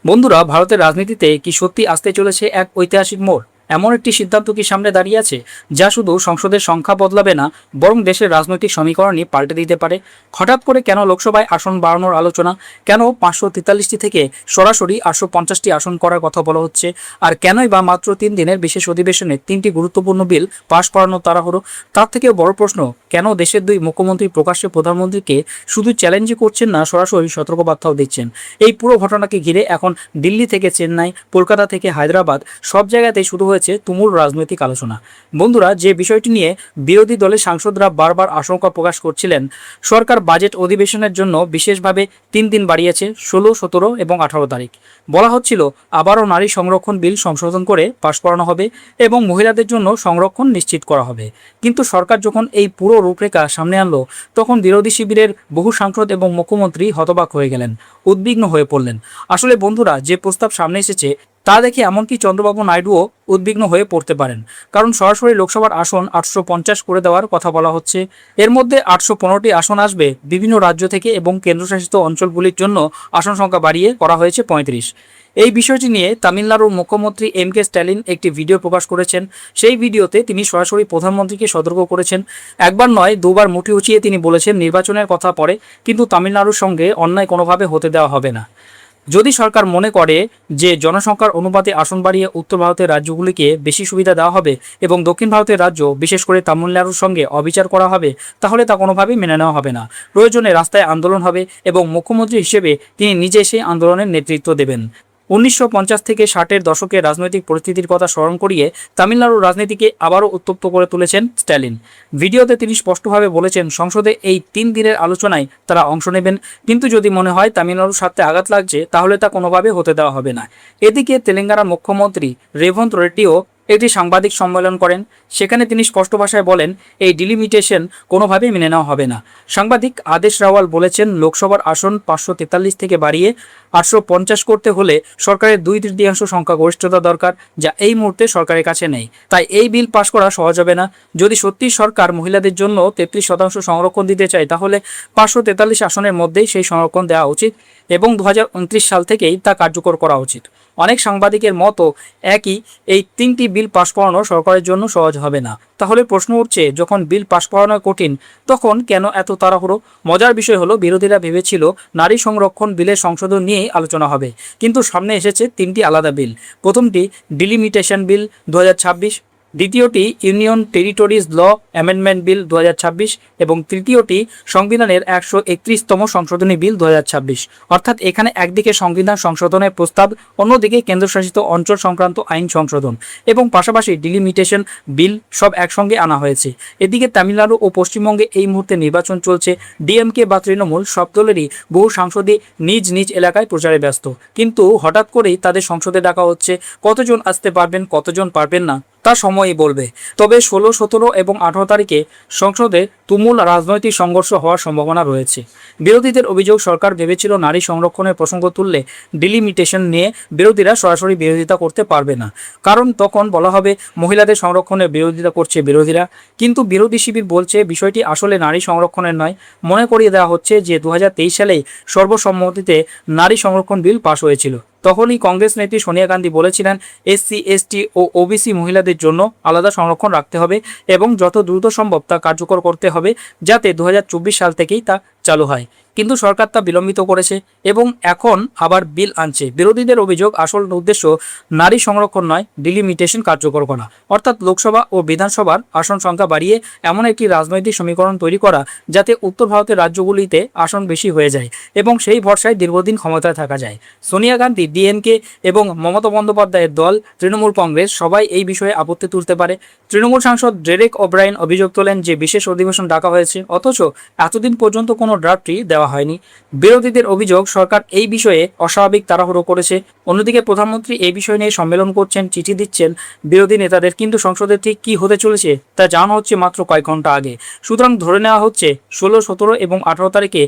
বন্ধুরা, ভারতের রাজনীতিতে কি সত্যি আসতে চলেছে এক ঐতিহাসিক মোড়? এমন একটি সিদ্ধান্ত কি সামনে দাঁড়িয়ে আছে যা শুধু সংসদের সংখ্যা বদলাবে না, বরং দেশের রাজনৈতিক সমীকরণই পাল্টে দিতে পারে? হঠাৎ করে কেন লোকসভায় আসন বাড়ানোর আলোচনা? কেন 543টি থেকে সরাসরি 850টি আসন করার কথা বলা হচ্ছে? আর কেনই বা মাত্র 3 দিনের বিশেষ অধিবেশনে 3টি গুরুত্বপূর্ণ বিল পাশ করানো তাড়াহুড়ো? তার থেকেও বড় প্রশ্ন, কেন দেশের দুই মুখ্যমন্ত্রী প্রকাশ্যে প্রধানমন্ত্রীকে শুধু চ্যালেঞ্জই করছেন না, সরাসরি সতর্কবার্তাও দিচ্ছেন? এই পুরো ঘটনাকে ঘিরে এখন দিল্লি থেকে চেন্নাই, কলকাতা থেকে হায়দ্রাবাদ, সব জায়গাতেই শুরু হয়েছে তুমুল রাজনৈতিক আলোচনা। বন্ধুরা, যে বিষয়টি নিয়ে বিরোধী দলের সাংসদরা বারবার আশঙ্কা প্রকাশ করছিলেন, সরকার বাজেট অধিবেশনের জন্য বিশেষভাবে 3 দিন বাড়িয়েছে, 16, 17 এবং 18 তারিখ। বলা হচ্ছিল আবারও নারী সংরক্ষণ বিল সংশোধন করে পাশ করানো হবে এবং মহিলাদের জন্য সংরক্ষণ নিশ্চিত করা হবে। কিন্তু সরকার যখন এই পুরো রূপরেখা সামনে আনলো, তখন বিরোধী শিবিরের বহু সাংসদ এবং মুখ্যমন্ত্রী হতবাক হয়ে গেলেন, উদ্বিগ্ন হয়ে পড়লেন। আসলে বন্ধুরা, যে প্রস্তাব সামনে এসেছে তা দেখে এমনকি চন্দ্রবাবু নাইডুও উদ্বিগ্ন হয়ে পড়তে পারেন, কারণ সরাসরি লোকসভার আসন 850 করে দেওয়ার কথা বলা হচ্ছে। এর মধ্যে 815টি আসন আসবে বিভিন্ন রাজ্য থেকে এবং কেন্দ্রশাসিত অঞ্চলগুলির জন্য আসন সংখ্যা বাড়িয়ে করা হয়েছে 35। এই বিষয়টি নিয়ে তামিলনাড়ুর মুখ্যমন্ত্রী এম.কে. স্ট্যালিন একটি ভিডিও প্রকাশ করেছেন। সেই ভিডিওতে তিনি সরাসরি প্রধানমন্ত্রীকে সতর্ক করেছেন। একবার নয়, দুবার মুঠি উঁচিয়ে তিনি বলেছেন নির্বাচনের কথা পরে, কিন্তু তামিলনাড়ুর সঙ্গে অন্যায় কোনোভাবে হতে দেওয়া হবে না। যদি সরকার মনে করে যে জনসংখ্যার অনুপাতে আসন বাড়িয়ে উত্তর ভারতের রাজ্যগুলিকে বেশি সুবিধা দেওয়া হবে এবং দক্ষিণ ভারতের রাজ্য, বিশেষ করে তামিলনাড়ুর সঙ্গে অবিচার করা হবে, তাহলে তা কোনোভাবেই মেনে নেওয়া হবে না। প্রয়োজনে রাস্তায় আন্দোলন হবে এবং মুখ্যমন্ত্রী হিসেবে তিনি নিজে সেই আন্দোলনের নেতৃত্ব দেবেন। 1950 থেকে 60-এর দশকের রাজনৈতিক পরিস্থিতির কথা স্মরণ করিয়ে তামিলনাড়ুর রাজনীতিকে আবারও উত্তপ্ত করে তুলেছেন স্ট্যালিন। ভিডিওতে তিনি স্পষ্টভাবে বলেছেন, সংসদে এই 3 দিনের আলোচনায় তারা অংশ নেবেন, কিন্তু যদি মনে হয় তামিলনাড়ুর স্বার্থে আঘাত লাগছে, তাহলে তা কোনোভাবে হতে দেওয়া হবে না। এদিকে তেলেঙ্গানার মুখ্যমন্ত্রী রেভন্ত রেড্ডিও একটি সাংবাদিক সম্মেলন করেন। সেখানে তিনি স্পষ্ট ভাষায় বলেন, এই ডিলিমিটেশন কোনোভাবেই মেনে নেওয়া হবে না। সাংবাদিক আদেশ রাওয়াল বলেছেন, লোকসভার আসন 543 থেকে বাড়িয়ে 850 করতে হলে সরকারের 2/3 সংখ্যাগরিষ্ঠতা দরকার, যা এই মুহূর্তে সরকারের কাছে নেই। তাই এই বিল পাশ করা সহজ হবে না। যদি সত্যি সরকার মহিলাদের জন্য 33% সংরক্ষণ দিতে চায়, তাহলে 543 আসনের মধ্যেই সেই সংরক্ষণ দেওয়া উচিত এবং 2029 সাল থেকেই তা কার্যকর করা উচিত। অনেক সাংবাদিকের মতো একই, এই 3টি বিল পাশ করানো সরকারের জন্য সহজ হবে না। তাহলে প্রশ্ন উঠছে, যখন বিল পাশ করানো কঠিন, তখন কেন এত তাড়াহুড়ো? মজার বিষয় হলো, বিরোধীরা ভেবেছিল নারী সংরক্ষণ বিলের সংশোধন নিয়েই আলোচনা হবে, কিন্তু সামনে এসেছে 3টি আলাদা বিল। প্রথমটি ডিলিমিটেশন বিল 2026, দ্বিতীয়টি ইউনিয়ন টেরিটরিজ ল অ্যামেন্ডমেন্ট বিল 2026 এবং তৃতীয়টি সংবিধানের 131তম সংশোধনী বিল 2026। অর্থাৎ এখানে একদিকে সংবিধান সংশোধনের প্রস্তাব, অন্যদিকে কেন্দ্রশাসিত অঞ্চল সংক্রান্ত আইন সংশোধন এবং পাশাপাশি ডিলিমিটেশন বিল সব একসঙ্গে আনা হয়েছে। এদিকে তামিলনাড়ু ও পশ্চিমবঙ্গে এই মুহূর্তে নির্বাচন চলছে। ডিএমকে বা তৃণমূল সব দলেরই বহু সাংসদই নিজ নিজ এলাকায় প্রচারে ব্যস্ত, কিন্তু হঠাৎ করেই তাদের সংসদে ডাকা হচ্ছে। কতজন আসতে পারবেন, কতজন পারবেন না, তা সময়ই বলবে। তবে 16, 17 এবং 18 তারিখে সংসদে তুমুল রাজনৈতিক সংঘর্ষ হওয়ার সম্ভাবনা রয়েছে। বিরোধীদের অভিযোগ, সরকার ভেবেছিল নারী সংরক্ষণের প্রসঙ্গ তুললে ডিলিমিটেশন নিয়ে বিরোধীরা সরাসরি বিরোধিতা করতে পারবে না, কারণ তখন বলা হবে মহিলাদের সংরক্ষণের বিরোধিতা করছে বিরোধীরা। কিন্তু বিরোধী শিবির বলছে বিষয়টি আসলে নারী সংরক্ষণের নয়। মনে করিয়ে দেওয়া হচ্ছে যে 2023 সালেই সর্বসম্মতিতে নারী সংরক্ষণ বিল পাশ হয়েছিল। তখনই কংগ্রেস নেত্রী সোনিয়া গান্ধী বলেছিলেন, এসসি, এসটি ও ওবিসি মহিলাদের জন্য আলাদা সংরক্ষণ রাখতে হবে এবং যত দ্রুত সম্ভব তা কার্যকর করতে হবে, যাতে 2024 সাল থেকেই তা চালু হয়। কিন্তু সরকার তা বিলম্বিত করেছে এবং এখন আবার বিল আনছে। বিরোধীদের অভিযোগ, আসল উদ্দেশ্য নারী সংরক্ষণ নয়, ডিলিমিটেশন কার্যকর করা, অর্থাৎ লোকসভা ও বিধানসভার আসন সংখ্যা বাড়িয়ে এমন একটি রাজনৈতিক সমীকরণ তৈরি করা যাতে উত্তর ভারতের রাজ্যগুলিতে আসন বেশি হয়ে যায় এবং সেই ভরসায় দীর্ঘদিন ক্ষমতায় থাকা যায়। সোনিয়া গান্ধী, ডিএমকে এবং মমতা বন্দ্যোপাধ্যায়ের দল তৃণমূল কংগ্রেস সবাই এই বিষয়ে আপত্তি তুলতে পারে। তৃণমূল সাংসদ ডেরেক ওব্রায়েন অভিযোগ তোলেন যে বিশেষ অধিবেশন ডাকা হয়েছে, অথচ এতদিন পর্যন্ত কোনো ড্রাফটই দেওয়া হয়নি। বিরোধীদের অভিযোগ, সরকার এই বিষয়ে অস্বাভাবিক তাড়াহুড়ো করেছে। অন্যদিকে প্রধানমন্ত্রী এই বিষয় নিয়ে সম্মেলন করছেন, চিঠি দিচ্ছেন বিরোধী নেতাদের, কিন্তু সংসদে ঠিক কী হতে চলেছে তা জানানো হচ্ছে মাত্র কয়েক ঘন্টা আগে। সুতরাং ধরে নেওয়া হচ্ছে 16, 17 এবং 18 তারিখে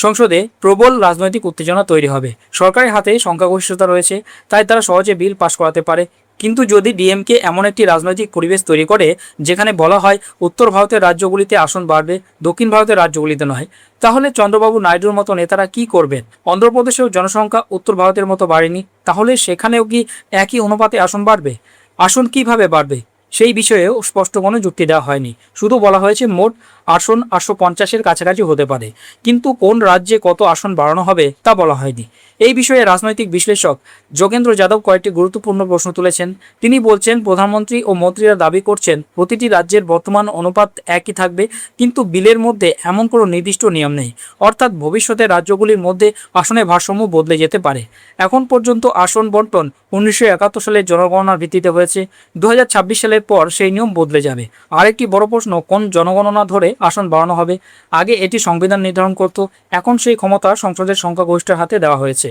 সংসদে প্রবল রাজনৈতিক উত্তেজনা তৈরি হবে। সরকারের হাতে সংখ্যাগরিষ্ঠতা রয়েছে, তাই তারা সহজে বিল পাশ করাতে পারে। কিন্তু যদি ডিএমকে এমন একটি রাজনৈতিক পরিবেশ তৈরি করে যেখানে বলা হয় উত্তর ভারতের রাজ্যগুলিতে আসন বাড়বে, দক্ষিণ ভারতের রাজ্যগুলিতে নয়, তাহলে চন্দ্রবাবু নাইডুর মতো নেতারা কি করবেন? অন্ধ্রপ্রদেশেও জনসংখ্যা উত্তর ভারতের মতো বাড়েনি, তাহলে সেখানেও কি একই অনুপাতে আসন বাড়বে? আসন কিভাবে বাড়বে সেই বিষয়েও স্পষ্ট কোনো যুক্তি দেওয়া হয়নি। শুধু বলা হয়েছে মোট আসন 850-এর কাছাকাছি হতে পারে, কিন্তু কোন রাজ্যে কত আসন বাড়ানো হবে তা বলা হয়নি। এই বিষয়ে রাজনৈতিক বিশ্লেষক যোগেন্দ্র যাদব কয়েকটি গুরুত্বপূর্ণ প্রশ্ন তুলেছেন। তিনি বলছেন, প্রধানমন্ত্রী ও মন্ত্রীরা দাবি করছেন প্রতিটি রাজ্যের বর্তমান অনুপাত একই থাকবে, কিন্তু বিলের মধ্যে এমন কোনো নির্দিষ্ট নিয়ম নেই। অর্থাৎ ভবিষ্যতে রাজ্যগুলির মধ্যে আসনের ভারসাম্য বদলে যেতে পারে। এখন পর্যন্ত আসন বন্টন 1971 সালের জনগণনার ভিত্তিতে হয়েছে। 2026 সালের পর সেই নিয়ম বদলে যাবে। আরেকটি বড় প্রশ্ন, কোন জনগণনা ধরে আসন বাড়ানো হবে? আগে এটি সংবিধান নির্ধারণ করত, এখন সেই ক্ষমতা সংসদের সংখ্যাগরিষ্ঠের হাতে দেওয়া হয়েছে।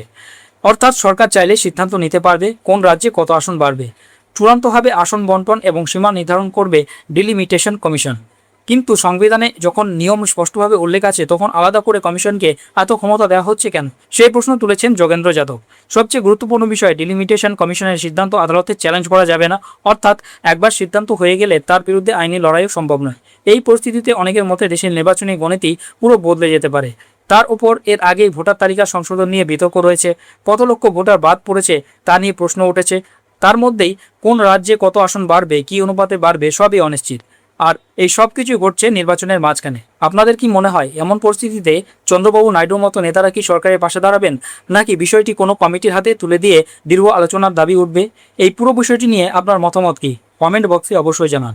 অর্থাৎ সরকার চাইলে সিদ্ধান্ত নিতে পারবে কোন রাজ্যে কত আসন বাড়বে। চূড়ান্তভাবে আসন বন্টন এবং সীমা নির্ধারণ করবে ডিলিমিটেশন কমিশন। কিন্তু সংবিধানে যখন নিয়ম স্পষ্টভাবে উল্লেখ আছে, তখন আলাদা করে কমিশনকে এত ক্ষমতা দেওয়া হচ্ছে কেন? সেই প্রশ্ন তুলেছেন যোগেন্দ্র যাদব। সবচেয়ে গুরুত্বপূর্ণ বিষয়, ডিলিমিটেশন কমিশনের সিদ্ধান্ত আদালতে চ্যালেঞ্জ করা যাবে না। অর্থাৎ একবার সিদ্ধান্ত হয়ে গেলে তার বিরুদ্ধে আইনি লড়াইও সম্ভব নয়। এই পরিস্থিতিতে অনেকের মতে দেশের নির্বাচনী গণিতই পুরো বদলে যেতে পারে। তার উপর এর আগেই ভোটার তালিকা সংশোধন নিয়ে বিতর্ক রয়েছে। কত লক্ষ ভোটার বাদ পড়েছে তা নিয়ে প্রশ্ন উঠেছে। তার মধ্যেই কোন রাজ্যে কত আসন বাড়বে, কী অনুপাতে বাড়বে, সবই অনিশ্চিত। আর এই সব কিছু ঘটছে নির্বাচনের মাঝখানে। আপনাদের কি মনে হয় এমন পরিস্থিতিতে চন্দ্রবাবু নাইডুর মতো নেতারা কি সরকারের পাশে দাঁড়াবেন, নাকি বিষয়টি কোনো কমিটির হাতে তুলে দিয়ে দীর্ঘ আলোচনার দাবি উঠবে? এই পুরো বিষয়টি নিয়ে আপনার মতামত কি? কমেন্ট বক্সে অবশ্যই জানান।